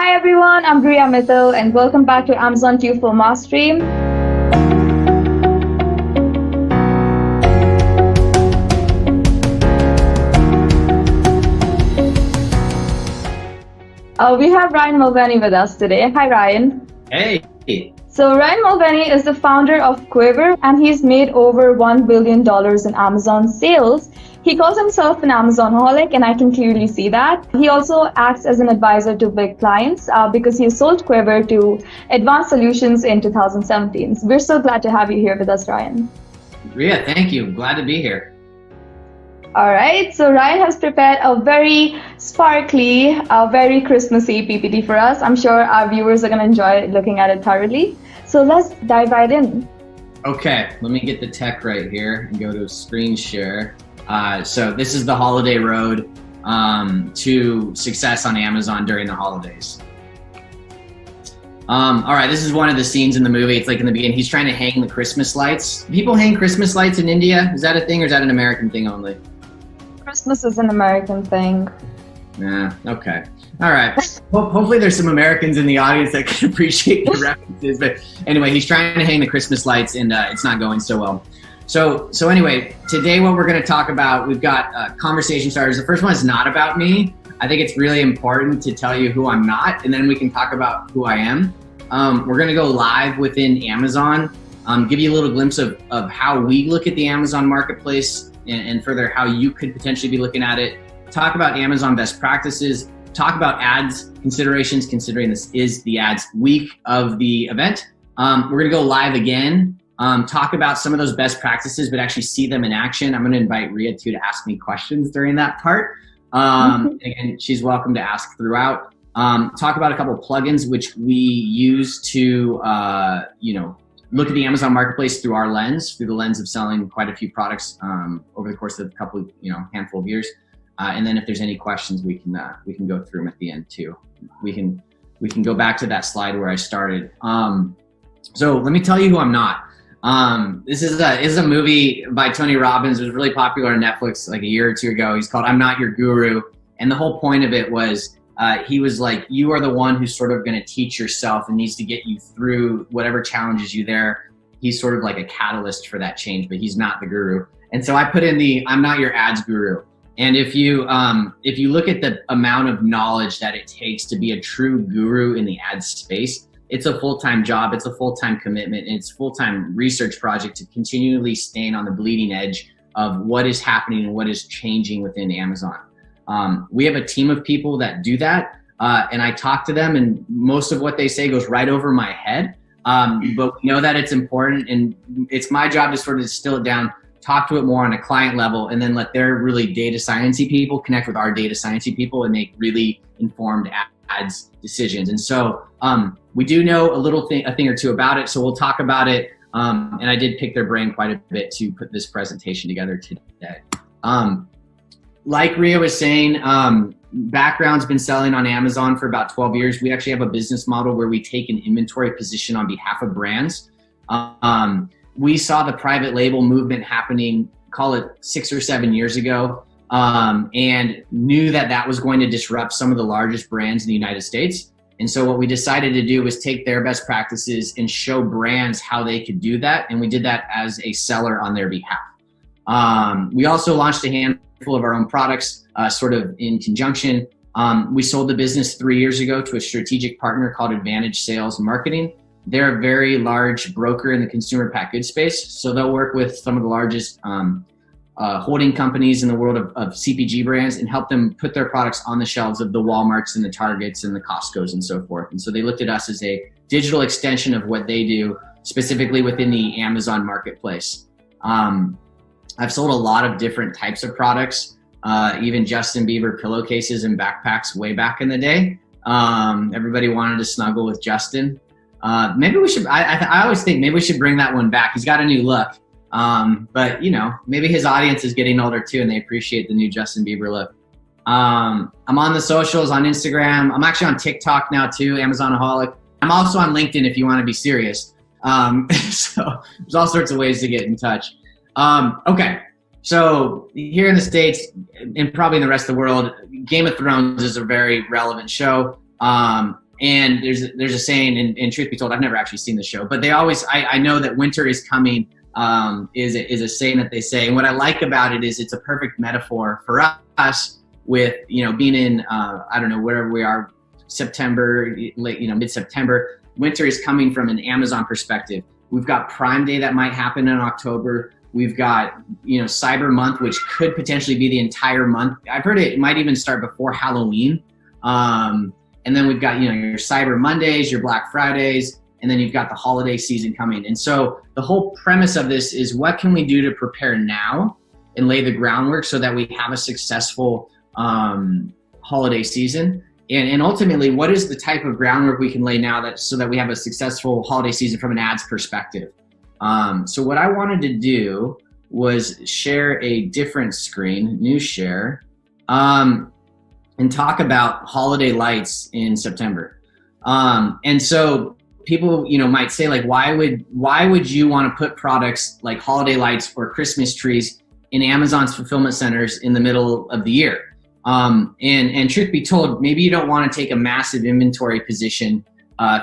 Hi everyone, I'm Priya Mithil and welcome back to Amazon Q4 Mastery. We have Ryan Mulvany with us today. Hi Ryan. Hey. So Ryan Mulvany is the founder of Quiver and he's made over $1 billion in Amazon sales. He calls himself an Amazonaholic and I can clearly see that. He also acts as an advisor to big clients because he sold Quiver to Advanced Solutions in 2017. So we're so glad to have you here with us, Ryan. Ria, thank you. Glad to be here. All right, so Ryan has prepared a very sparkly, very Christmassy PPT for us. I'm sure our viewers are going to enjoy looking at it thoroughly. So let's dive right in. Okay, let me get the tech right here and go to screen share. So this is the holiday road to success on Amazon during the holidays. All right, this is one of the scenes in the movie. It's like in the beginning, he's trying to hang the Christmas lights. People hang Christmas lights in India. Is that a thing or is that an American thing only? Christmas is an American thing. Yeah, okay. All right. Hopefully there's some Americans in the audience that can appreciate the references. But anyway, he's trying to hang the Christmas lights and it's not going so well. So anyway, today what we're going to talk about, we've got conversation starters. The first one is not about me. I think it's really important to tell you who I'm not, and then we can talk about who I am. We're going to go live within Amazon, give you a little glimpse of how we look at the Amazon marketplace and further how you could potentially be looking at it. Talk about Amazon best practices, talk about ads considerations, considering this is the ads week of the event. We're going to go live again, talk about some of those best practices, but actually see them in action. I'm going to invite Ria too to ask me questions during that part. And she's welcome to ask throughout. Talk about a couple of plugins which we use to, look at the Amazon marketplace through our lens, through the lens of selling quite a few products over the course of a couple, handful of years. And then if there's any questions, we can go through them at the end too. We can go back to that slide where I started. So let me tell you who I'm not. This is a movie by Tony Robbins. It was really popular on Netflix like a year or two ago. He's called I'm Not Your Guru. And the whole point of it was he was like, you are the one who's sort of going to teach yourself and needs to get you through whatever challenges you there. He's sort of like a catalyst for that change, but he's not the guru. And so I put in the I'm not your ads guru. And if you look at the amount of knowledge that it takes to be a true guru in the ads space, it's a full-time job, it's a full-time commitment, and it's a full-time research project to continually stay on the bleeding edge of what is happening and what is changing within Amazon. We have a team of people that do that, and I talk to them, and most of what they say goes right over my head, but we know that it's important, and it's my job to sort of distill it down, talk to it more on a client level, and then let their really data science-y people connect with our data science-y people and make really informed ads decisions. And so we do know a thing or two about it, so we'll talk about it. And I did pick their brain quite a bit to put this presentation together today. Like Ria was saying, Background's been selling on Amazon for about 12 years. We actually have a business model where we take an inventory position on behalf of brands. We saw the private label movement happening, call it 6 or 7 years ago, and knew that was going to disrupt some of the largest brands in the United States. And so what we decided to do was take their best practices and show brands how they could do that. And we did that as a seller on their behalf. We also launched a handful of our own products, sort of in conjunction. We sold the business 3 years ago to a strategic partner called Advantage Sales Marketing. They're a very large broker in the consumer packaged goods space. So they'll work with some of the largest holding companies in the world of CPG brands and help them put their products on the shelves of the Walmarts and the Targets and the Costcos and so forth. And so they looked at us as a digital extension of what they do, specifically within the Amazon marketplace. I've sold a lot of different types of products, even Justin Bieber pillowcases and backpacks way back in the day. Everybody wanted to snuggle with Justin. Maybe we should, I always think maybe we should bring that one back. He's got a new look. But maybe his audience is getting older too and they appreciate the new Justin Bieber look. I'm on the socials, on Instagram. I'm actually on TikTok now too, Amazonaholic. I'm also on LinkedIn if you want to be serious. So there's all sorts of ways to get in touch. Okay, so here in the States and probably in the rest of the world, Game of Thrones is a very relevant show. And there's a saying, and truth be told, I've never actually seen the show, but they always, I know that winter is coming, is a saying that they say. And what I like about it is it's a perfect metaphor for us with, being in, I don't know, wherever we are, September, late, mid-September. Winter is coming from an Amazon perspective. We've got Prime Day that might happen in October. We've got, Cyber Month, which could potentially be the entire month. I've heard it might even start before Halloween. And then we've got, your Cyber Mondays, your Black Fridays, and then you've got the holiday season coming. And so the whole premise of this is, what can we do to prepare now and lay the groundwork so that we have a successful holiday season? And ultimately, what is the type of groundwork we can lay now so that we have a successful holiday season from an ads perspective? So what I wanted to do was share a different screen, new share, and talk about holiday lights in September. And so people, might say, like, why would you want to put products like holiday lights or Christmas trees in Amazon's fulfillment centers in the middle of the year? And truth be told, maybe you don't want to take a massive inventory position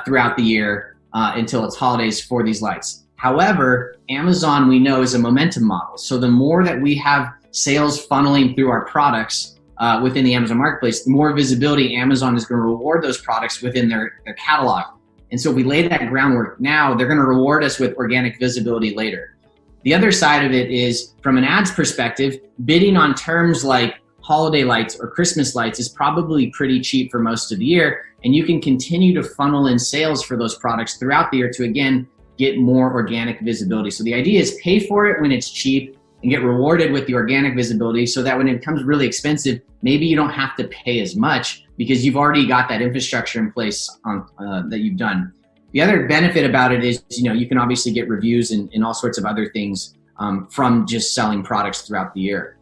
throughout the year until it's holidays for these lights. However, Amazon, we know, is a momentum model. So the more that we have sales funneling through our products within the Amazon marketplace, the more visibility Amazon is going to reward those products within their catalog. And so if we lay that groundwork now, they're going to reward us with organic visibility later. The other side of it is, from an ads perspective, bidding on terms like holiday lights or Christmas lights is probably pretty cheap for most of the year. And you can continue to funnel in sales for those products throughout the year to, again, get more organic visibility. So the idea is pay for it when it's cheap and get rewarded with the organic visibility, so that when it becomes really expensive, maybe you don't have to pay as much because you've already got that infrastructure in place that you've done. The other benefit about it is, you can obviously get reviews and all sorts of other things from just selling products throughout the year.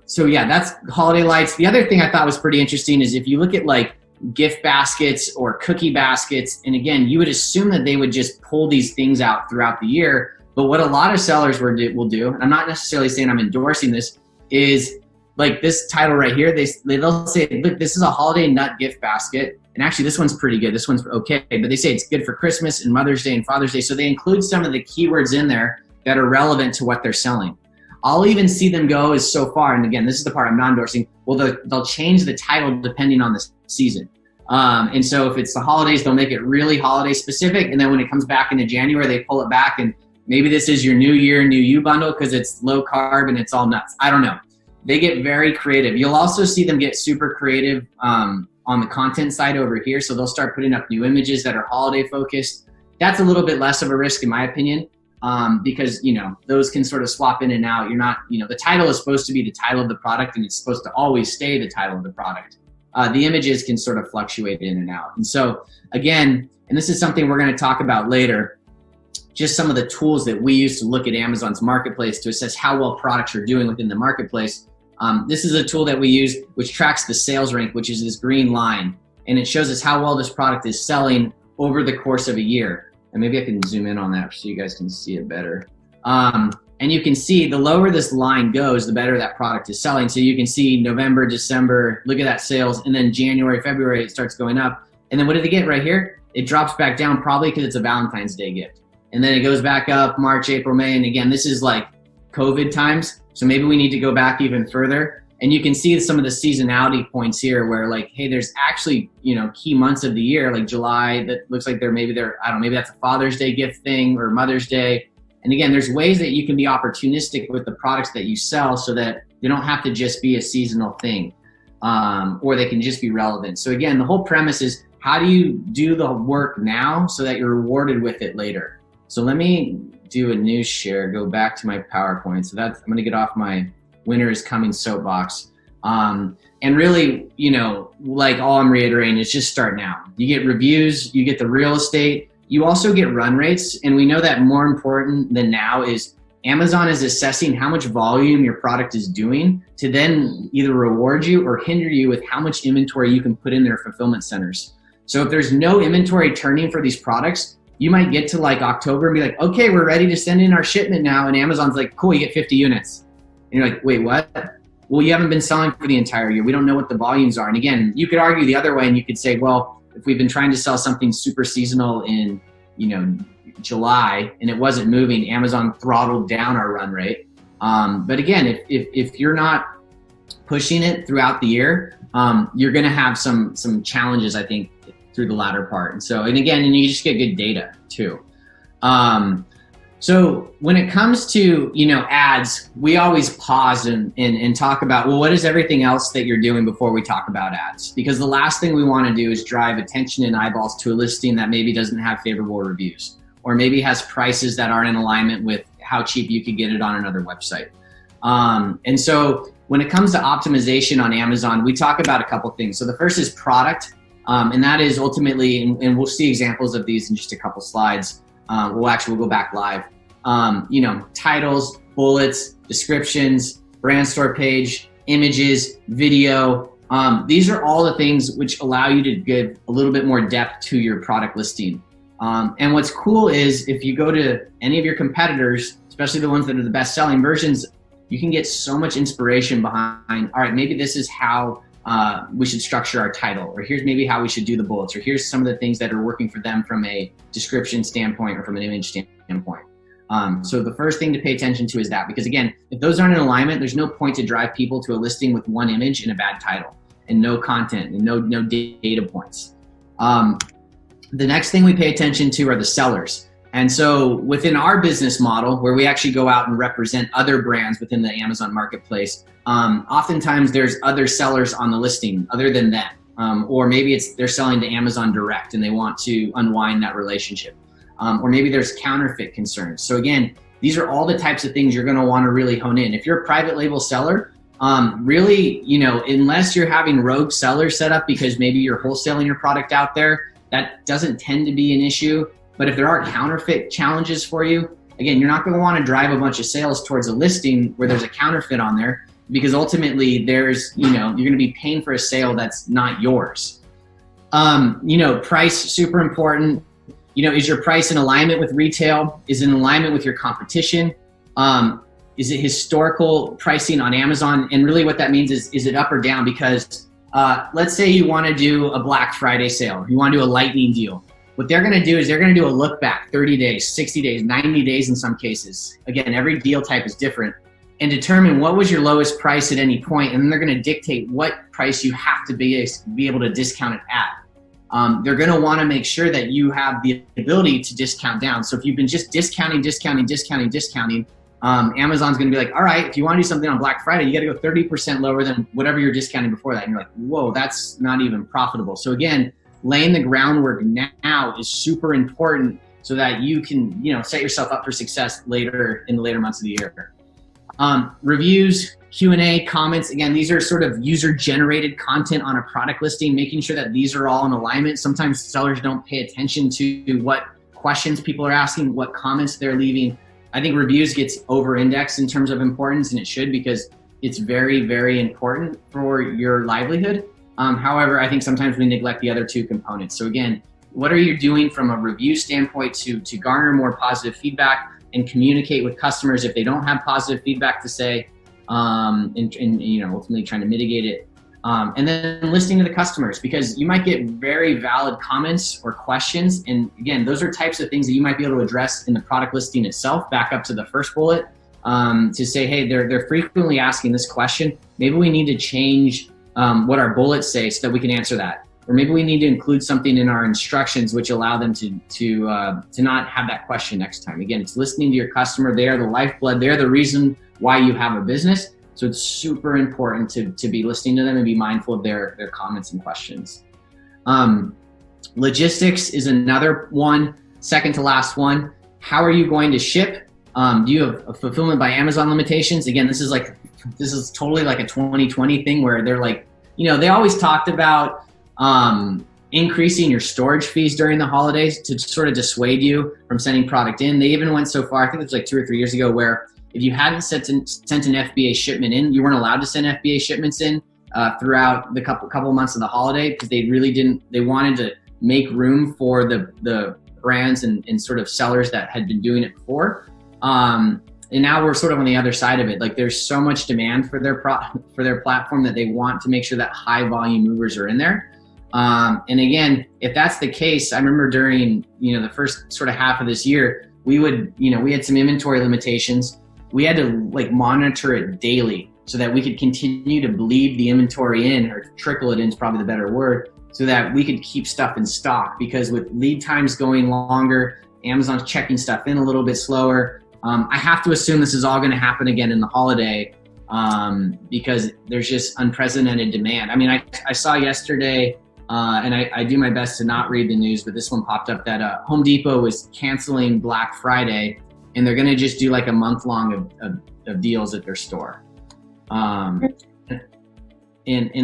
So yeah, that's holiday lights. The other thing I thought was pretty interesting is, if you look at like gift baskets or cookie baskets, and again, you would assume that they would just pull these things out throughout the year. But what a lot of sellers will do, and I'm not necessarily saying I'm endorsing this, is like this title right here. They'll say, look, this is a holiday nut gift basket. And actually, this one's pretty good. This one's okay. But they say it's good for Christmas and Mother's Day and Father's Day. So they include some of the keywords in there that are relevant to what they're selling. I'll even see them go as so far, and again, this is the part I'm not endorsing, well, they'll change the title depending on the season. And so if it's the holidays, they'll make it really holiday specific. And then when it comes back into January, they pull it back, and maybe this is your New Year, New You bundle because it's low carb and it's all nuts. I don't know. They get very creative. You'll also see them get super creative on the content side over here. So they'll start putting up new images that are holiday focused. That's a little bit less of a risk in my opinion, because, those can sort of swap in and out. You're not, the title is supposed to be the title of the product, and it's supposed to always stay the title of the product. The images can sort of fluctuate in and out. And so again, and this is something we're going to talk about later, just some of the tools that we use to look at Amazon's marketplace to assess how well products are doing within the marketplace. This is a tool that we use which tracks the sales rank, which is this green line, and it shows us how well this product is selling over the course of a year. And maybe I can zoom in on that so you guys can see it better. And you can see the lower this line goes, the better that product is selling. So you can see November, December, look at that sales, and then January, February, it starts going up. And then what did it get right here? It drops back down, probably because it's a Valentine's Day gift. And then it goes back up March, April, May. And again, this is like COVID times. So maybe we need to go back even further. And you can see some of the seasonality points here where like, hey, there's actually, key months of the year, like July, that looks like maybe that's a Father's Day gift thing or Mother's Day. And again, there's ways that you can be opportunistic with the products that you sell so that they don't have to just be a seasonal thing, or they can just be relevant. So again, the whole premise is, how do you do the work now so that you're rewarded with it later? So let me do a new share, go back to my PowerPoint. So I'm going to get off my winter is coming soapbox. And really, like all I'm reiterating is just start now. You get reviews, you get the real estate, you also get run rates. And we know that more important than now is Amazon is assessing how much volume your product is doing to then either reward you or hinder you with how much inventory you can put in their fulfillment centers. So if there's no inventory turning for these products, you might get to like October and be like, okay, we're ready to send in our shipment now. And Amazon's like, cool, you get 50 units. And you're like, wait, what? Well, you haven't been selling for the entire year. We don't know what the volumes are. And again, you could argue the other way and you could say, well, if we've been trying to sell something super seasonal in, July and it wasn't moving, Amazon throttled down our run rate. But again, if you're not pushing it throughout the year, you're going to have some challenges, I think, through the latter part. And again, you just get good data too. So when it comes to, ads, we always pause and talk about, well, what is everything else that you're doing before we talk about ads? Because the last thing we want to do is drive attention and eyeballs to a listing that maybe doesn't have favorable reviews, or maybe has prices that aren't in alignment with how cheap you could get it on another website. And so when it comes to optimization on Amazon, we talk about a couple things. So the first is product, and that is ultimately, and we'll see examples of these in just a couple slides. We'll go back live. Titles, bullets, descriptions, brand store page, images, video. These are all the things which allow you to give a little bit more depth to your product listing. And what's cool is if you go to any of your competitors, especially the ones that are the best selling versions, you can get so much inspiration behind, all right, maybe this is how we should structure our title, or here's maybe how we should do the bullets, or here's some of the things that are working for them from a description standpoint or from an image standpoint. So the first thing to pay attention to is that, because again, if those aren't in alignment, there's no point to drive people to a listing with one image and a bad title and no content and no data points. The next thing we pay attention to are the sellers. And so within our business model, where we actually go out and represent other brands within the Amazon marketplace, oftentimes there's other sellers on the listing other than them. Or maybe they're selling to Amazon direct and they want to unwind that relationship. Or maybe there's counterfeit concerns. So again, these are all the types of things you're going to want to really hone in. If you're a private label seller, really, unless you're having rogue sellers set up because maybe you're wholesaling your product out there, that doesn't tend to be an issue. But if there are counterfeit challenges for you, again, you're not going to want to drive a bunch of sales towards a listing where there's a counterfeit on there, because ultimately there's, you're going to be paying for a sale that's not yours. Price, super important. Is your price in alignment with retail? Is it in alignment with your competition? Is it historical pricing on Amazon? And really what that means is it up or down? Because let's say you want to do a Black Friday sale. You want to do a lightning deal. What they're going to do is they're going to do a look back, 30 days, 60 days, 90 days in some cases. Again, every deal type is different, and determine what was your lowest price at any point, and then they're going to dictate what price you have to be able to discount it at. They're going to want to make sure that you have the ability to discount down. So if you've been just discounting, Amazon's going to be like, all right, if you want to do something on Black Friday, you got to go 30% lower than whatever you're discounting before that. And you're like, whoa, that's not even profitable. So again, laying the groundwork now is super important so that you can, set yourself up for success later in the later months of the year. Reviews, Q&A, comments. Again, these are sort of user-generated content on a product listing, making sure that these are all in alignment. Sometimes sellers don't pay attention to what questions people are asking, what comments they're leaving. I think reviews gets over-indexed in terms of importance, and it should, because it's very, very important for your livelihood. However, I think sometimes we neglect the other two components. So again, what are you doing from a review standpoint to garner more positive feedback and communicate with customers if they don't have positive feedback to say, and ultimately trying to mitigate it. And then listening to the customers, because you might get very valid comments or questions. And again, those are types of things that you might be able to address in the product listing itself, back up to the first bullet, to say, hey, they're frequently asking this question. Maybe we need to change what our bullets say so that we can answer that. Or maybe we need to include something in our instructions which allow them to not have that question next time. Again, it's listening to your customer. They are the lifeblood. They're the reason why you have a business. So it's super important to be listening to them and be mindful of their comments and questions. Logistics is another one, second to last one. How are you going to ship? Do you have a fulfillment by Amazon limitations? Again, this is totally like a 2020 thing where they're like, they always talked about increasing your storage fees during the holidays to sort of dissuade you from sending product in. They even went so far, I think it was like 2 or 3 years ago, where if you hadn't sent an FBA shipment in, you weren't allowed to send FBA shipments in throughout the couple months of the holiday, because they wanted to make room for the brands and sort of sellers that had been doing it before. And now we're sort of on the other side of it. Like, there's so much demand for their platform that they want to make sure that high volume movers are in there. And again, if that's the case, I remember during, the first sort of half of this year, we had some inventory limitations. We had to like monitor it daily so that we could continue to bleed the inventory in, or trickle it in is probably the better word, so that we could keep stuff in stock. Because with lead times going longer, Amazon's checking stuff in a little bit slower. I have to assume this is all going to happen again in the holiday, because there's just unprecedented demand. I mean, I saw yesterday, and I do my best to not read the news, but this one popped up that Home Depot was canceling Black Friday, and they're going to just do like a month long of deals at their store. And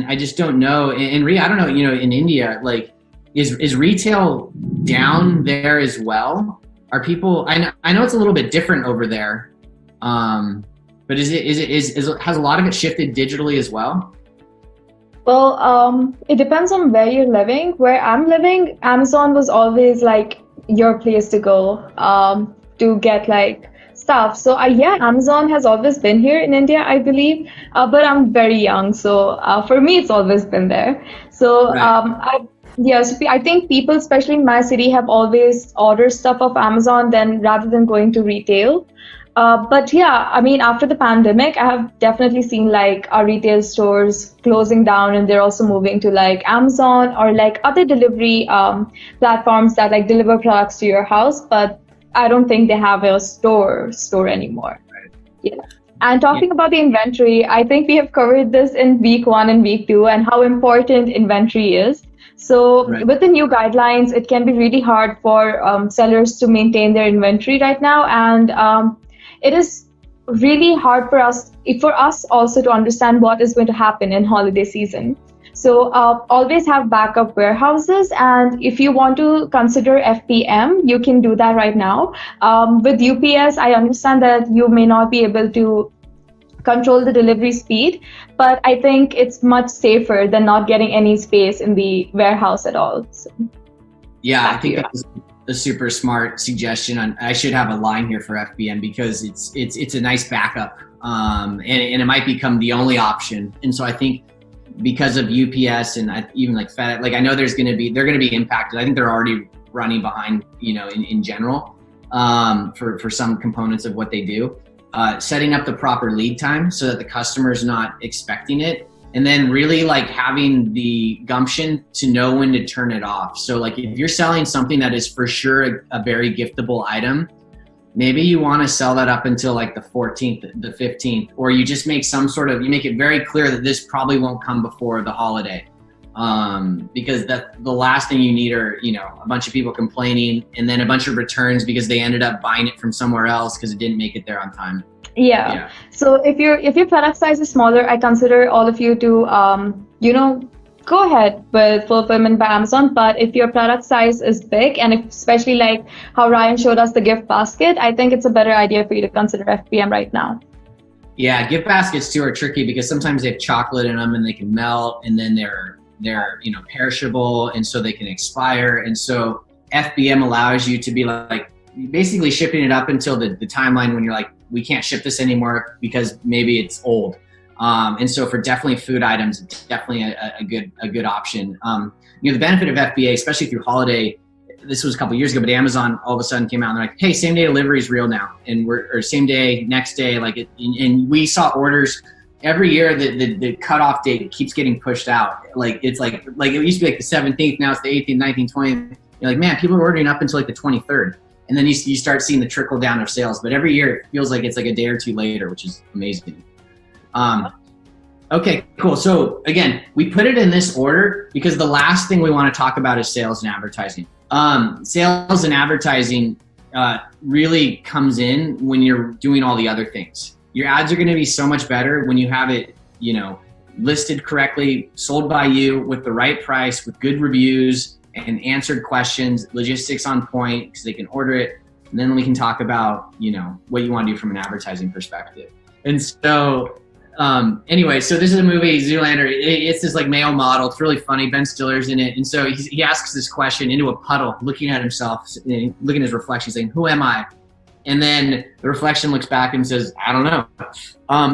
I just don't know. And I don't know, in India, like, is retail down there as well? Are people, I know it's a little bit different over there. But has a lot of it shifted digitally as well? Well, it depends on where you're living. Where I'm living, Amazon was always like your place to go to get like stuff. So yeah, Amazon has always been here in India, I believe. But I'm very young, so for me, it's always been there. So right. So I think people, especially in my city, have always ordered stuff off Amazon rather than going to retail. But yeah, I mean, after the pandemic, I have definitely seen like our retail stores closing down, and they're also moving to like Amazon or like other delivery platforms that like deliver products to your house. But I don't think they have a store anymore. Right. Yeah. And talking about the inventory, I think we have covered this in week 1 and week 2 and how important inventory is. So with the new guidelines, it can be really hard for sellers to maintain their inventory right now. And it is really hard for us also to understand what is going to happen in holiday season. So always have backup warehouses. And if you want to consider FPM, you can do that right now. With UPS, I understand that you may not be able to control the delivery speed, but I think it's much safer than not getting any space in the warehouse at all. So, yeah, I think that's a super smart suggestion. I should have a line here for FBM because it's a nice backup, and it might become the only option. And so I think because of UPS and even like FedEx, like I know they're going to be impacted. I think they're already running behind, in general, for some components of what they do. Setting up the proper lead time so that the customer's not expecting it, and then really like having the gumption to know when to turn it off. So like if you're selling something that is for sure a very giftable item, maybe you want to sell that up until like the 14th, the 15th, or you just make you make it very clear that this probably won't come before the holiday. Because the last thing you need are, a bunch of people complaining and then a bunch of returns because they ended up buying it from somewhere else because it didn't make it there on time. Yeah. So if your product size is smaller, I consider all of you to, go ahead with fulfillment by Amazon. But if your product size is big, and especially like how Ryan showed us the gift basket, I think it's a better idea for you to consider FBM right now. Yeah, gift baskets too are tricky because sometimes they have chocolate in them and they can melt, and then they're perishable, and so they can expire. And so FBM allows you to be like basically shipping it up until the timeline when you're like, we can't ship this anymore because maybe it's old. And so for definitely food items, definitely a good option. The benefit of FBA, especially through holiday, this was a couple of years ago, but Amazon all of a sudden came out and they're like, hey, same day delivery is real now. And or same day, next day, and we saw orders every year. The cutoff date keeps getting pushed out. Like it's like it used to be like the 17th, now it's the 18th, 19th, 20th. You're like, man, people are ordering up until like the 23rd. And then you start seeing the trickle down of sales. But every year it feels like it's like a day or two later, which is amazing. Okay, cool. So again, we put it in this order because the last thing we want to talk about is sales and advertising. Sales and advertising really comes in when you're doing all the other things. Your ads are going to be so much better when you have it, listed correctly, sold by you with the right price, with good reviews and answered questions, logistics on point because they can order it. And then we can talk about, what you want to do from an advertising perspective. And so anyway, so this is a movie, Zoolander. It's this like male model. It's really funny. Ben Stiller's in it. And so he asks this question into a puddle, looking at himself, looking at his reflection, saying, who am I? And then the reflection looks back and says, I don't know.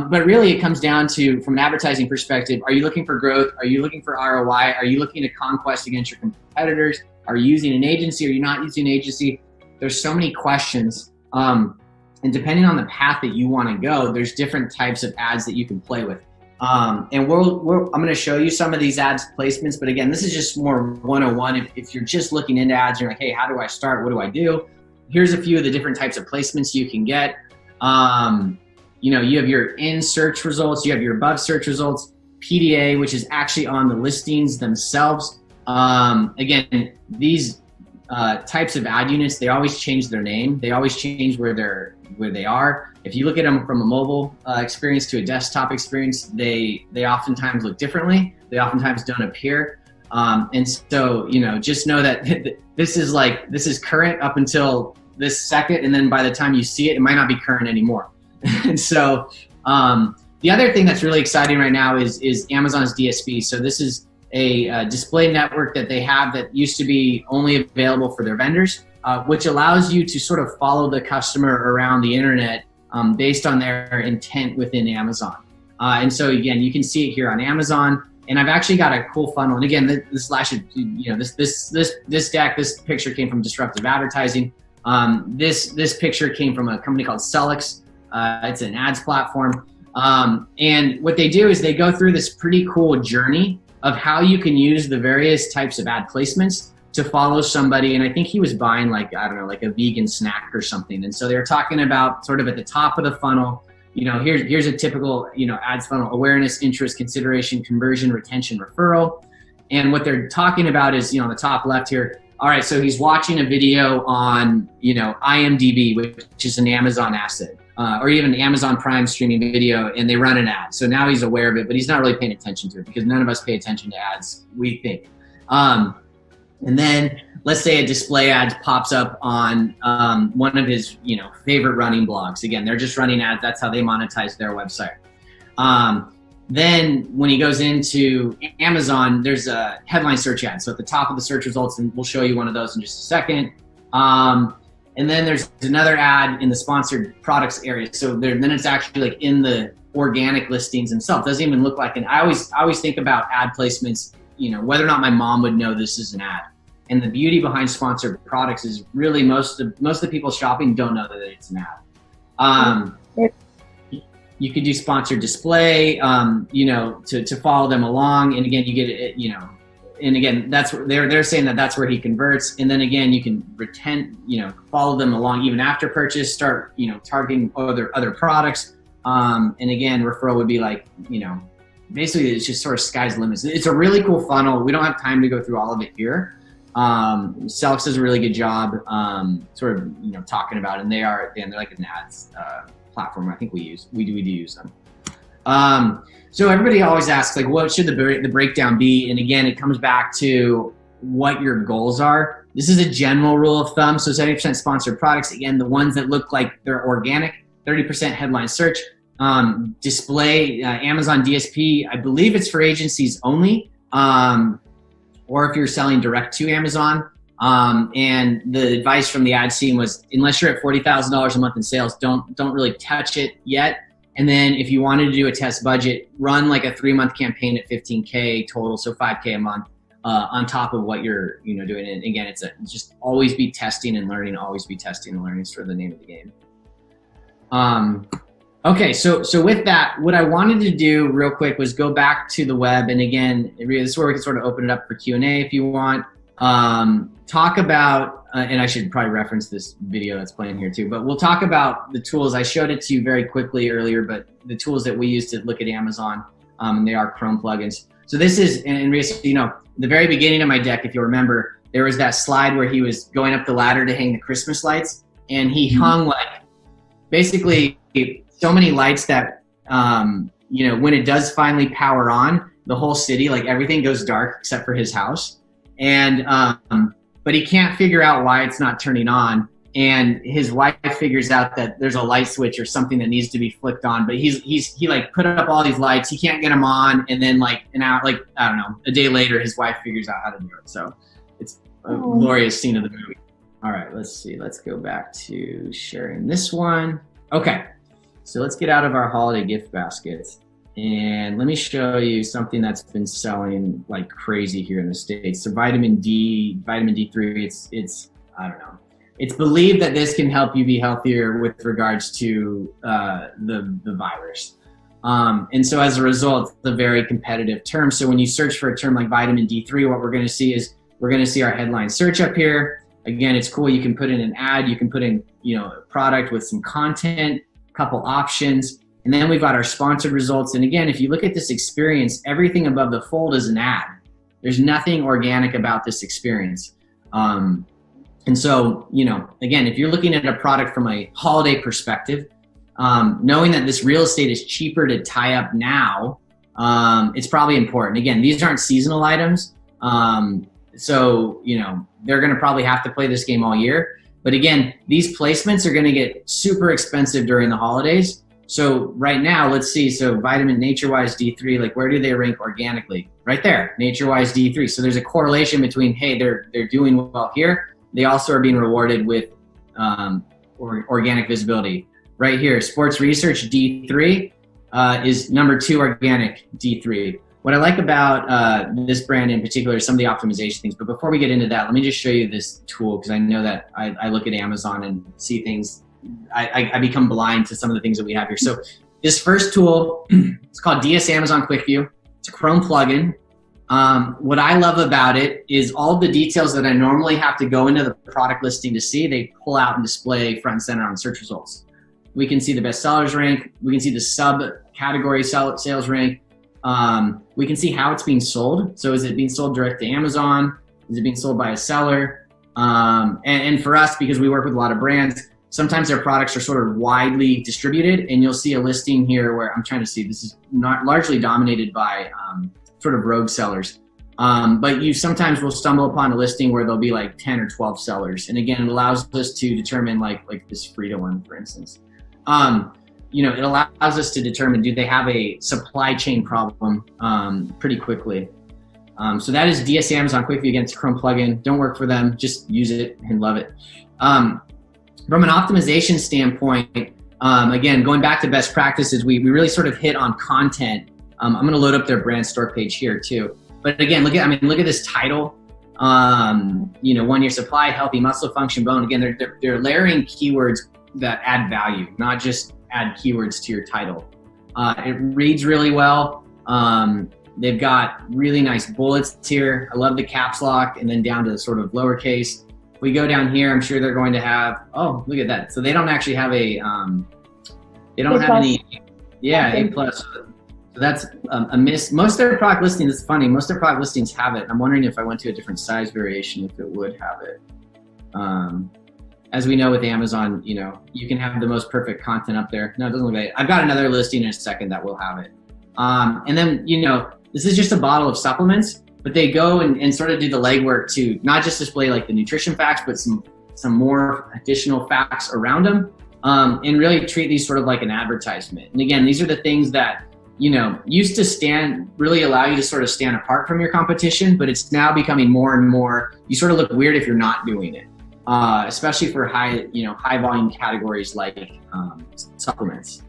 But really it comes down to, from an advertising perspective, are you looking for growth? Are you looking for ROI? Are you looking to conquest against your competitors? Are you using an agency? Are you not using an agency? There's so many questions. And depending on the path that you want to go, there's different types of ads that you can play with. And I'm going to show you some of these ads placements, but again, this is just more 101. If you're just looking into ads, you're like, hey, how do I start? What do I do? Here's a few of the different types of placements you can get. You know, you have your in search results, you have your above search results, PDA, which is actually on the listings themselves. Again, these types of ad units, they always change their name. They always change where they are. If you look at them from a mobile experience to a desktop experience, they oftentimes look differently. They oftentimes don't appear. And so, you know, just know that this is current up until this second, and then by the time you see it, it might not be current anymore. And so the other thing that's really exciting right now is Amazon's DSP. So this is a display network that they have that used to be only available for their vendors, which allows you to sort of follow the customer around the internet based on their intent within Amazon. And so again, you can see it here on Amazon. And I've actually got a cool funnel. And again, this picture came from Disruptive Advertising. This picture came from a company called SellerApp. It's an ads platform. And what they do is they go through this pretty cool journey of how you can use the various types of ad placements to follow somebody. And I think he was buying like a vegan snack or something. And so they were talking about sort of at the top of the funnel, you know, here's a typical, you know, ads funnel: awareness, interest, consideration, conversion, retention, referral. And what they're talking about is, you know, on the top left here, all right, so he's watching a video on, you know, IMDb, which is an Amazon asset, or even Amazon Prime streaming video, and they run an ad. So now he's aware of it, but he's not really paying attention to it because none of us pay attention to ads, we think. And then let's say a display ad pops up on one of his, you know, favorite running blogs. Again, they're just running ads. That's how they monetize their website. Then when he goes into Amazon, there's a headline search ad. So at the top of the search results, and we'll show you one of those in just a second. And then there's another ad in the sponsored products area. So then it's actually like in the organic listings themselves. It doesn't even look like I always think about ad placements, you know, whether or not my mom would know this is an ad. And the beauty behind sponsored products is really most of the people shopping don't know that it's an ad. You could do sponsored display, you know, to follow them along. And again, you get it, you know, and again, that's where they're saying that's where he converts. And then again, you can follow them along even after purchase, start, you know, targeting other products. And again, referral would be like, you know, basically it's just sort of sky's the limit. It's a really cool funnel. We don't have time to go through all of it here. Selx does a really good job, sort of, you know, talking about it, and they're like an ads, platform. I think we do use them. So everybody always asks, like, what should the breakdown be? And again, it comes back to what your goals are. This is a general rule of thumb. So 70% sponsored products. Again, the ones that look like they're organic, 30% headline search, display, Amazon DSP. I believe it's for agencies only, or if you're selling direct to Amazon. And the advice from the ad team was, unless you're at $40,000 a month in sales, don't really touch it yet. And then if you wanted to do a test budget, run like a 3-month campaign at $15K total, so $5K a month, on top of what you're, you know, doing. And again, it's just always be testing and learning. Always be testing and learning is sort of the name of the game. Okay, so with that, what I wanted to do real quick was go back to the web. And again, this is where we can sort of open it up for Q&A if you want. Talk about, and I should probably reference this video that's playing here too, but we'll talk about the tools. I showed it to you very quickly earlier, but the tools that we use to look at Amazon, and they are Chrome plugins. So this is, and you know, the very beginning of my deck, if you remember, there was that slide where he was going up the ladder to hang the Christmas lights, and he hung like basically so many lights that, you know, when it does finally power on, the whole city, like everything goes dark except for his house. And, but he can't figure out why it's not turning on. And his wife figures out that there's a light switch or something that needs to be flicked on, but he like put up all these lights, he can't get them on. And then like an hour, like, I don't know, a day later, his wife figures out how to do it. So it's a glorious scene of the movie. All right, let's see. Let's go back to sharing this one. Okay, so let's get out of our holiday gift baskets. And let me show you something that's been selling like crazy here in the States. So vitamin D3, it's I don't know. It's believed that this can help you be healthier with regards to the virus. And so as a result, it's a very competitive term. So when you search for a term like vitamin D3, what we're going to see is we're going to see our headline search up here. Again, it's cool. You can put in an ad, you can put in, a product with some content, a couple options, and then we've got our sponsored results. And again, if you look at this experience, everything above the fold is an ad. There's nothing organic about this experience. And so, again, if you're looking at a product from a holiday perspective, knowing that this real estate is cheaper to tie up now, it's probably important. Again, these aren't seasonal items. So, they're going to probably have to play this game all year. But again, these placements are going to get super expensive during the holidays. So right now, let's see. So vitamin NatureWise D3, like where do they rank organically? Right there, NatureWise D3. So there's a correlation between, hey, they're doing well here. They also are being rewarded with organic visibility. Right here, Sports Research D3 is number 2 organic D3. What I like about this brand in particular is some of the optimization things. But before we get into that, let me just show you this tool, because I know that I look at Amazon and see things. I become blind to some of the things that we have here. So this first tool, it's called DS Amazon Quick View. It's a Chrome plugin. What I love about it is all the details that I normally have to go into the product listing to see, they pull out and display front and center on search results. We can see the best sellers rank. We can see the subcategory sales rank. We can see how it's being sold. So is it being sold direct to Amazon? Is it being sold by a seller? And for us, because we work with a lot of brands, sometimes their products are sort of widely distributed, and you'll see a listing here where I'm trying to see, this is not largely dominated by sort of rogue sellers. But you sometimes will stumble upon a listing where there'll be like 10 or 12 sellers. And again, it allows us to determine like this Frida one, for instance. It allows us to determine, do they have a supply chain problem pretty quickly. So that is DS Amazon Quick View. Again, it's a Chrome plugin. Don't work for them. Just use it and love it. From an optimization standpoint, again, going back to best practices, we really sort of hit on content. I'm going to load up their brand store page here too. But again, look at this title. 1 year supply, healthy muscle function, bone. Again, they're layering keywords that add value, not just add keywords to your title. It reads really well. They've got really nice bullets here. I love the caps lock, and then down to the sort of lowercase. If we go down here, I'm sure they're going to have, oh, look at that. So they don't actually have A+. So that's a miss. Most of their product listings, it's funny, most of their product listings have it. I'm wondering if I went to a different size variation, if it would have it. As we know with Amazon, you can have the most perfect content up there. No, it doesn't look like it. I've got another listing in a second that will have it. And then, this is just a bottle of supplements, but they go and sort of do the legwork to not just display like the nutrition facts, but some more additional facts around them, and really treat these sort of like an advertisement. And again, these are the things that, used to really allow you to sort of stand apart from your competition, but it's now becoming more and more, you sort of look weird if you're not doing it. Especially for high volume categories like supplements.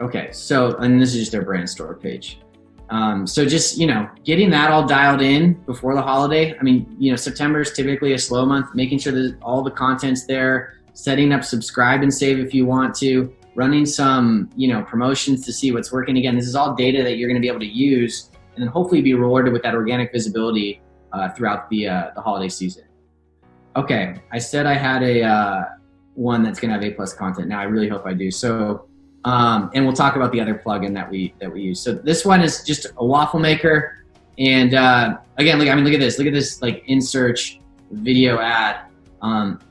Okay, so, and this is just their brand store page. So just, getting that all dialed in before the holiday. I mean, September is typically a slow month, making sure that all the content's there, setting up subscribe and save if you want to, running some, promotions to see what's working. Again, this is all data that you're going to be able to use and then hopefully be rewarded with that organic visibility throughout the holiday season. Okay, I said I had a one that's going to have A+ content. Now I really hope I do. So, and we'll talk about the other plugin that we use. So this one is just a waffle maker. And again, look at this. Look at this like in search video ad.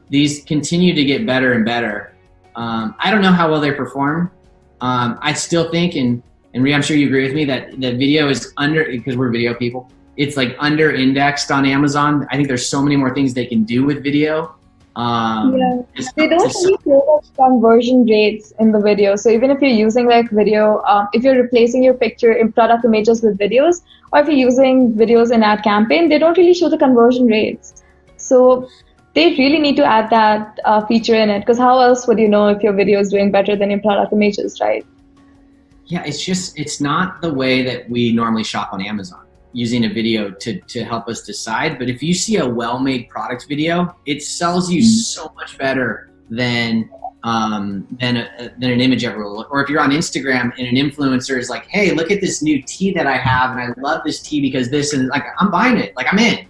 These continue to get better and better. I don't know how well they perform. I still think, and Rhea, I'm sure you agree with me, that video is because we're video people, it's like under indexed on Amazon. I think there's so many more things they can do with video. They don't really show much conversion rates in the video. So even if you're using like video, if you're replacing your picture in product images with videos, or if you're using videos in ad campaign, they don't really show the conversion rates. So they really need to add that feature in it, because how else would you know if your video is doing better than your product images, right? Yeah, it's not the way that we normally shop on Amazon, using a video to help us decide. But if you see a well-made product video, it sells you so much better than an image ever will. Or if you're on Instagram and an influencer is like, hey, look at this new tea that I have, and I love this tea because this, and like, I'm buying it, like I'm in,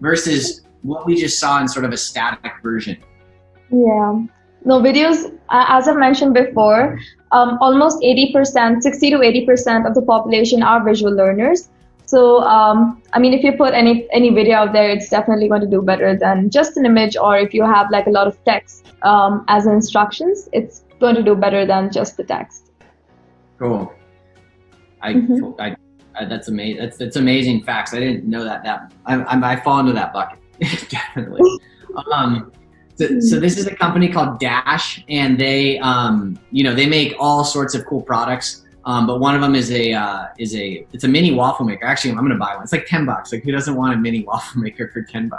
versus what we just saw in sort of a static version. Yeah. No, videos, as I've mentioned before, almost 80%, 60 to 80% of the population are visual learners. So, I mean, if you put any video out there, it's definitely going to do better than just an image, or if you have like a lot of text as instructions, it's going to do better than just the text. Cool. That's amazing. That's amazing facts. I didn't know that. I fall into that bucket. Definitely. So this is a company called Dash, and they they make all sorts of cool products. But one of them is it's a mini waffle maker. Actually, I'm gonna buy one. It's like $10. Like, who doesn't want a mini waffle maker for $10?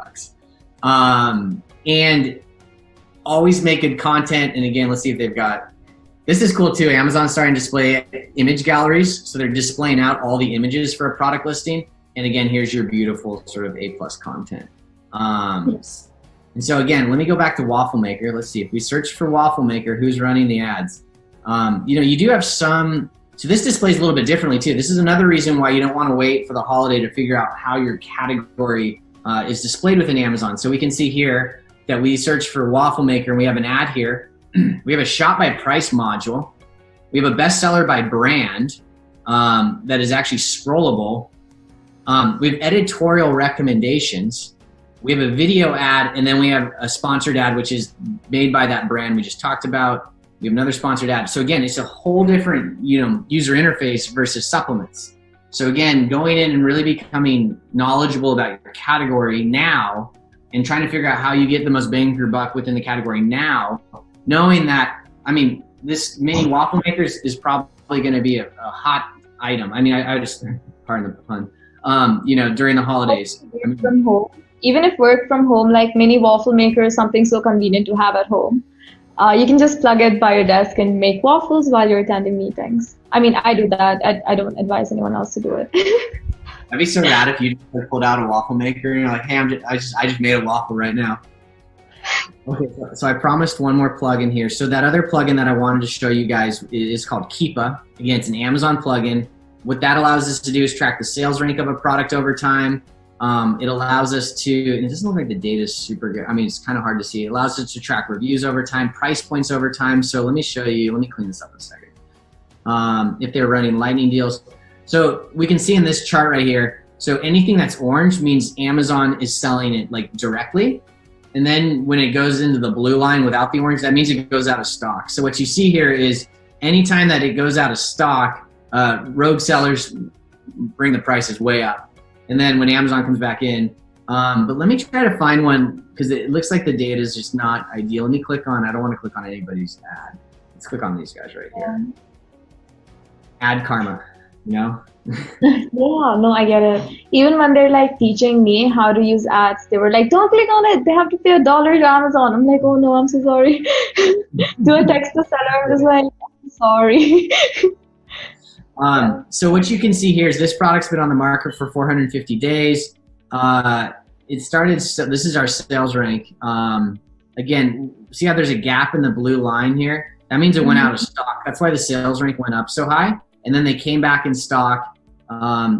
And always make good content. And again, let's see if they've got. This is cool too. Amazon's starting to display image galleries, so they're displaying out all the images for a product listing. And again, here's your beautiful sort of A+ content. Yes. And so again, let me go back to waffle maker. Let's see if we search for waffle maker, who's running the ads. You do have some. So this displays a little bit differently too. This is another reason why you don't want to wait for the holiday to figure out how your category is displayed within Amazon. So we can see here that we search for waffle maker, and we have an ad here. We have a shop by price module. We have a bestseller by brand that is actually scrollable. We have editorial recommendations. We have a video ad, and then we have a sponsored ad, which is made by that brand we just talked about. We have another sponsored ad. So again, it's a whole different, user interface versus supplements. So again, going in and really becoming knowledgeable about your category now, and trying to figure out how you get the most bang for your buck within the category now, knowing that, this mini waffle maker is probably going to be a hot item. I just, pardon the pun, during the holidays. From home. Even if work from home, like mini waffle maker is something so convenient to have at home. You can just plug it by your desk and make waffles while you're attending meetings. I do that. I don't advise anyone else to do it. That'd be so rad if you just pulled out a waffle maker and you're like, hey, I just made a waffle right now. Okay, so I promised one more plugin here. So that other plugin that I wanted to show you guys is called Keepa. Again, it's an Amazon plugin. What that allows us to do is track the sales rank of a product over time. It allows us to, and it doesn't look like the data is super good. It's kind of hard to see. It allows us to track reviews over time, price points over time. So let me show you, let me clean this up a second. If they're running lightning deals. So we can see in this chart right here, so anything that's orange means Amazon is selling it like directly. And then when it goes into the blue line without the orange, that means it goes out of stock. So what you see here is anytime that it goes out of stock, rogue sellers bring the prices way up. And then when Amazon comes back in, but let me try to find one, because it looks like the data is just not ideal. Let me click on, I don't want to click on anybody's ad. Let's click on these guys right here. Ad karma, Yeah, no, I get it. Even when they're like teaching me how to use ads, they were like, don't click on it. They have to pay $1 to Amazon. I'm like, oh no, I'm so sorry. Do I text the seller? I'm just like, I'm sorry. So what you can see here is this product's been on the market for 450 days. It started, so this is our sales rank. Again, see how there's a gap in the blue line here? That means it went out of stock. That's why the sales rank went up so high. And then they came back in stock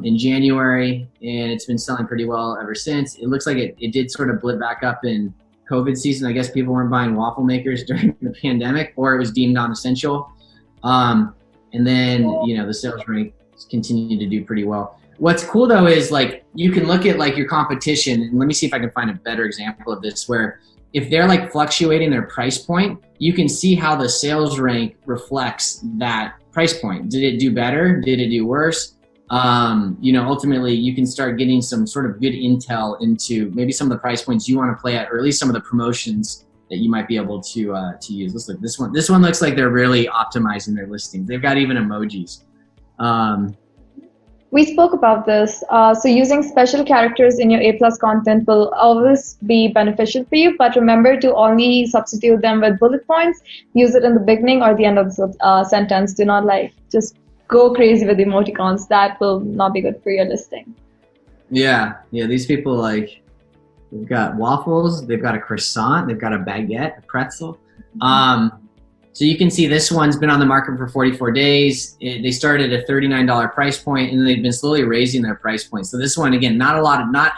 in January, and it's been selling pretty well ever since. It looks like it did sort of blip back up in COVID season. I guess people weren't buying waffle makers during the pandemic, or it was deemed non-essential. And then, the sales rank continued to do pretty well. What's cool though is like, you can look at like your competition, and let me see if I can find a better example of this, where if they're like fluctuating their price point, you can see how the sales rank reflects that price point. Did it do better? Did it do worse? Ultimately you can start getting some sort of good intel into maybe some of the price points you want to play at, or at least some of the promotions that you might be able to use. Let's look at this one. This one looks like they're really optimizing their listings. They've got even emojis. We spoke about this. So using special characters in your A+ content will always be beneficial for you, but remember to only substitute them with bullet points. Use it in the beginning or the end of the sentence. Do not just go crazy with emoticons. That will not be good for your listing. Yeah, these people they've got waffles, they've got a croissant, they've got a baguette, a pretzel. So you can see this one's been on the market for 44 days. They started at a $39 price point, and they've been slowly raising their price point. So this one, again, not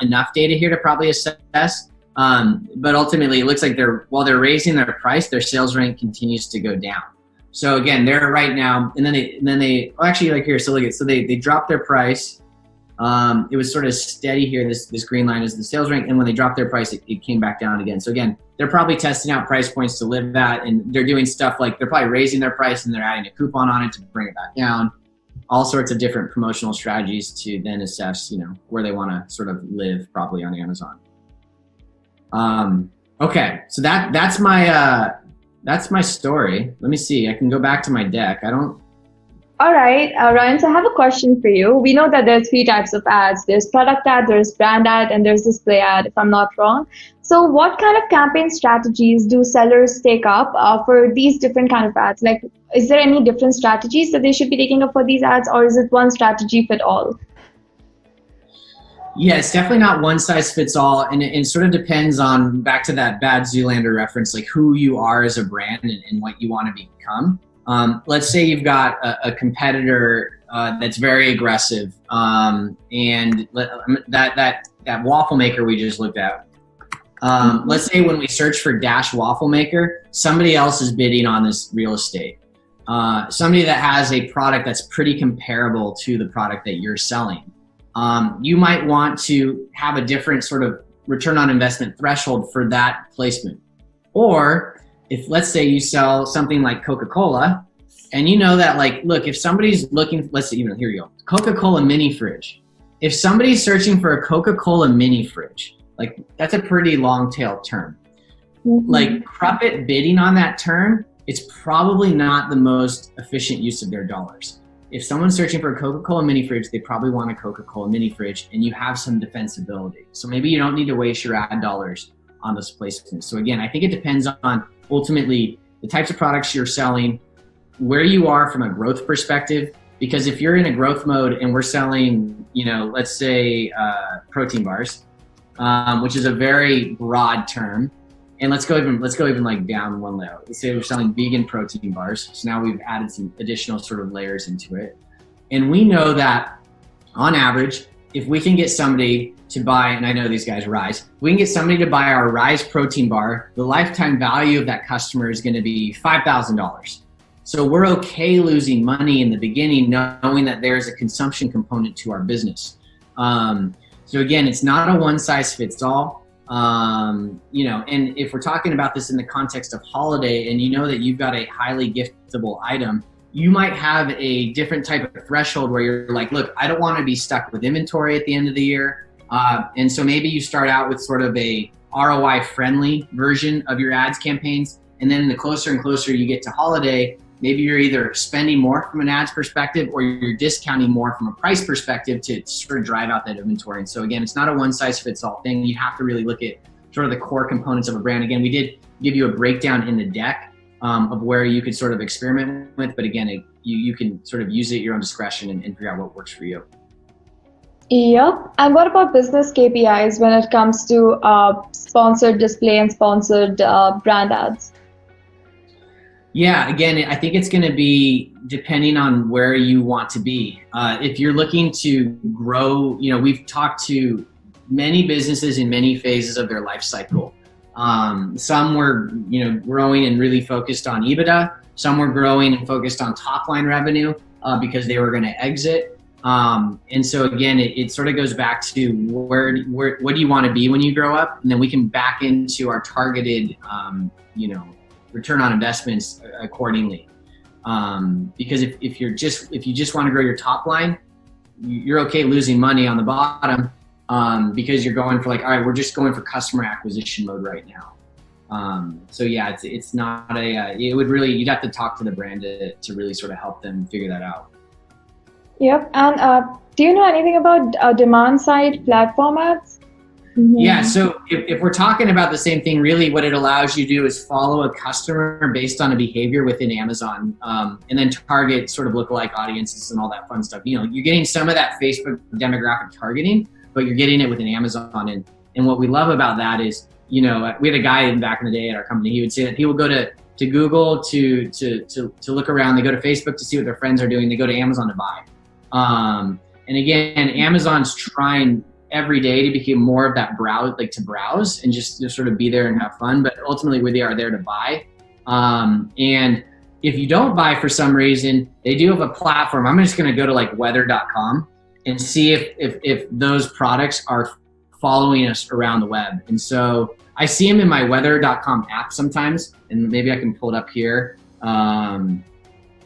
enough data here to probably assess. But ultimately, it looks like while they're raising their price, their sales rank continues to go down. So again, they're right now, and then they actually like here. So look at, so they dropped their price. It was sort of steady here. This green line is the sales rank, and when they dropped their price, it came back down again. So again, they're probably testing out price points to live at, and they're doing stuff like they're probably raising their price and they're adding a coupon on it to bring it back down. All sorts of different promotional strategies to then assess, where they want to sort of live properly on Amazon. Okay, so that's my story. Let me see. I can go back to my deck. All right, Ryan, so I have a question for you. We know that there's 3 types of ads. There's product ad, there's brand ad, and there's display ad, if I'm not wrong. So what kind of campaign strategies do sellers take up for these different kind of ads? Like, is there any different strategies that they should be taking up for these ads, or is it one strategy fit all? Yeah, it's definitely not one size fits all, and it sort of depends on, back to that Bad Zoolander reference, like who you are as a brand and what you want to become. Let's say you've got a competitor that's very aggressive, and that waffle maker we just looked at. Let's say when we search for Dash waffle maker, somebody else is bidding on this real estate. Somebody that has a product that's pretty comparable to the product that you're selling. You might want to have a different sort of return on investment threshold for that placement. Or if, let's say, you sell something like Coca-Cola, and you know that, like, look, if somebody's looking, let's see, here you go, Coca-Cola mini fridge. If somebody's searching for a Coca-Cola mini fridge, like, that's a pretty long tail term. Like, Crumpet bidding on that term, it's probably not the most efficient use of their dollars. If someone's searching for a Coca-Cola mini fridge, they probably want a Coca-Cola mini fridge, and you have some defensibility. So maybe you don't need to waste your ad dollars on this placement. So again, I think it depends on ultimately the types of products you're selling, where you are from a growth perspective. Because if you're in a growth mode and we're selling, let's say protein bars, which is a very broad term, and let's go even like down one layer. Let's say we're selling vegan protein bars. So now we've added some additional sort of layers into it, and we know that on average, if we can get somebody to buy, and I know these guys Rise, we can get somebody to buy our Rise protein bar, the lifetime value of that customer is going to be $5,000. So we're okay losing money in the beginning, knowing that there's a consumption component to our business. So again, it's not a one size fits all. And if we're talking about this in the context of holiday, and you know that you've got a highly giftable item, you might have a different type of threshold where you're like, look, I don't want to be stuck with inventory at the end of the year. And so maybe you start out with sort of a ROI friendly version of your ads campaigns. And then the closer and closer you get to holiday, maybe you're either spending more from an ads perspective or you're discounting more from a price perspective to sort of drive out that inventory. And so again, it's not a one size fits all thing. You have to really look at sort of the core components of a brand. Again, we did give you a breakdown in the deck of where you could sort of experiment with, but again, you can sort of use it at your own discretion and figure out what works for you. Yep. And what about business KPIs when it comes to sponsored display and sponsored brand ads? Yeah, again, I think it's going to be depending on where you want to be. If you're looking to grow, we've talked to many businesses in many phases of their life cycle. Some were, growing and really focused on EBITDA. Some were growing and focused on top line revenue because they were going to exit. And so again, it sort of goes back to what do you want to be when you grow up? And then we can back into our targeted, return on investments accordingly. Because if you just want to grow your top line, you're okay losing money on the bottom because you're going for like, all right, we're just going for customer acquisition mode right now. So yeah, it's not you'd have to talk to the brand to really sort of help them figure that out. Yep. And Do you know anything about demand side platform ads? Yeah, so if we're talking about the same thing, really what it allows you to do is follow a customer based on a behavior within Amazon, and then target sort of lookalike audiences and all that fun stuff. You know, you're getting some of that Facebook demographic targeting, but you're getting it within Amazon. And what we love about that is, you know, we had a guy back in the day at our company, he would say that people go to Google to look around, they go to Facebook to see what their friends are doing, they go to Amazon to buy. And again, Amazon's trying every day to become more of that browse and just sort of be there and have fun, but ultimately we are there to buy. And if you don't buy for some reason, they do have a platform. I'm just going to go to like weather.com and see if those products are following us around the web. And so I see them in my weather.com app sometimes, and maybe I can pull it up here. I'm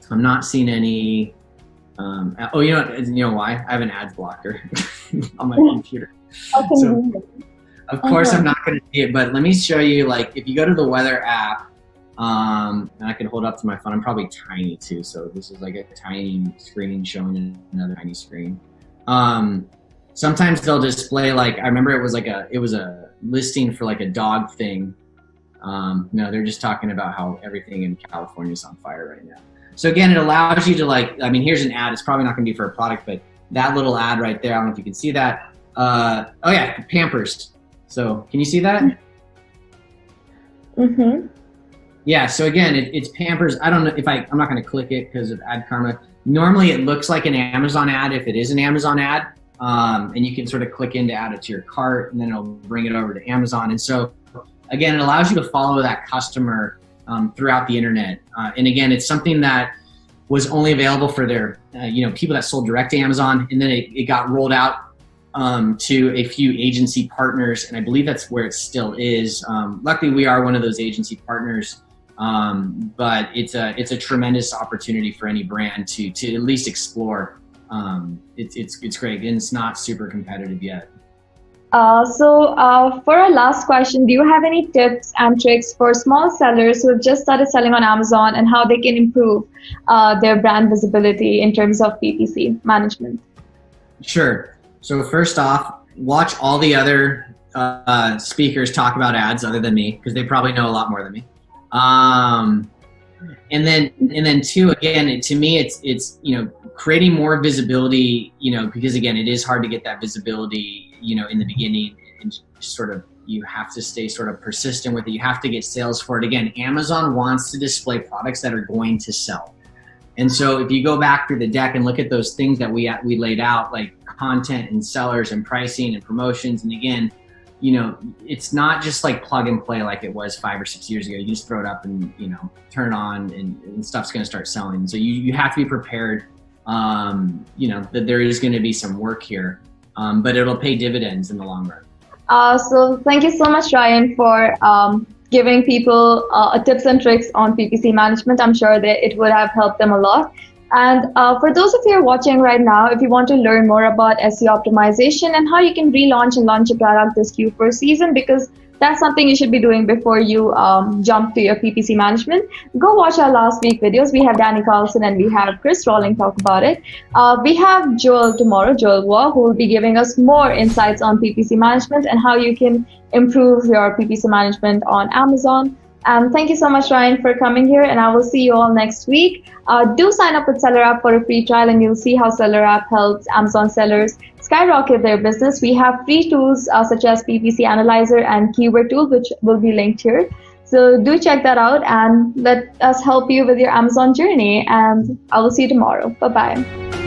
not seeing any. Oh, you know why? I have an ads blocker on my computer. So, of course, I'm not going to see it, but let me show you, like, if you go to the weather app, and I can hold up to my phone. I'm probably tiny too, so this is like a tiny screen showing another tiny screen. Sometimes they'll display, like, I remember it was a listing for like a dog thing. No, they're just talking about how everything in California is on fire right now. So again, it allows you to, like, I mean, here's an ad. It's probably not going to be for a product, but that little ad right there, I don't know if you can see that. Oh yeah, Pampers. So can you see that? Mm-hmm. Yeah, so again, it's Pampers. I don't know if I'm not going to click it because of Ad Karma. Normally it looks like an Amazon ad if it is an Amazon ad. And you can sort of click in to add it to your cart, and then it'll bring it over to Amazon. And so again, it allows you to follow that customer throughout the internet. And again, it's something that was only available for their, people that sold direct to Amazon, and then it got rolled out to a few agency partners, and I believe that's where it still is. Luckily, we are one of those agency partners, but it's a tremendous opportunity for any brand to at least explore. It's great, and it's not super competitive yet. So for our last question, do you have any tips and tricks for small sellers who have just started selling on Amazon and how they can improve their brand visibility in terms of PPC management? Sure. So first off, watch all the other speakers talk about ads other than me, because they probably know a lot more than me. And then two, again, to me, it's creating more visibility, because again, it is hard to get that visibility, in the beginning, and just sort of, you have to stay sort of persistent with it. You have to get sales for it. Again, Amazon wants to display products that are going to sell. And so if you go back through the deck and look at those things that we laid out, like content and sellers and pricing and promotions, and again, it's not just like plug and play like it was 5 or 6 years ago. You just throw it up and, turn it on and stuff's going to start selling. So you have to be prepared, that there is going to be some work here, but it'll pay dividends in the long run. So thank you so much, Ryan, for giving people tips and tricks on PPC management. I'm sure that it would have helped them a lot. And for those of you watching right now, if you want to learn more about SEO optimization and how you can relaunch and launch a product this Q4 season, because that's something you should be doing before you jump to your PPC management, go watch our last week videos. We have Danny Carlson and we have Chris Rawling talk about it. We have Joel tomorrow, Joel Waugh, who will be giving us more insights on PPC management and how you can improve your PPC management on Amazon. Thank you so much, Ryan, for coming here, and I will see you all next week. Do sign up with SellerApp for a free trial, and you'll see how SellerApp helps Amazon sellers skyrocket their business. We have free tools such as PPC Analyzer and Keyword Tool, which will be linked here. So do check that out and let us help you with your Amazon journey, and I will see you tomorrow. Bye-bye.